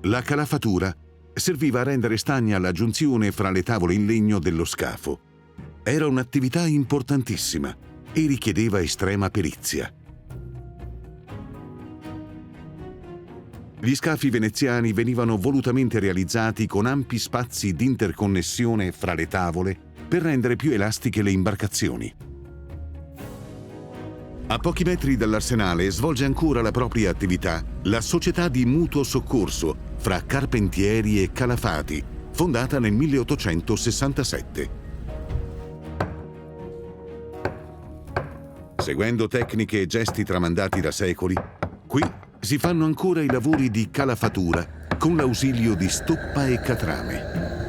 La calafatura serviva a rendere stagna la giunzione fra le tavole in legno dello scafo. Era un'attività importantissima e richiedeva estrema perizia. Gli scafi veneziani venivano volutamente realizzati con ampi spazi di interconnessione fra le tavole per rendere più elastiche le imbarcazioni. A pochi metri dall'arsenale svolge ancora la propria attività la società di mutuo soccorso fra carpentieri e calafati, fondata nel 1867. Seguendo tecniche e gesti tramandati da secoli, qui si fanno ancora i lavori di calafatura con l'ausilio di stoppa e catrame.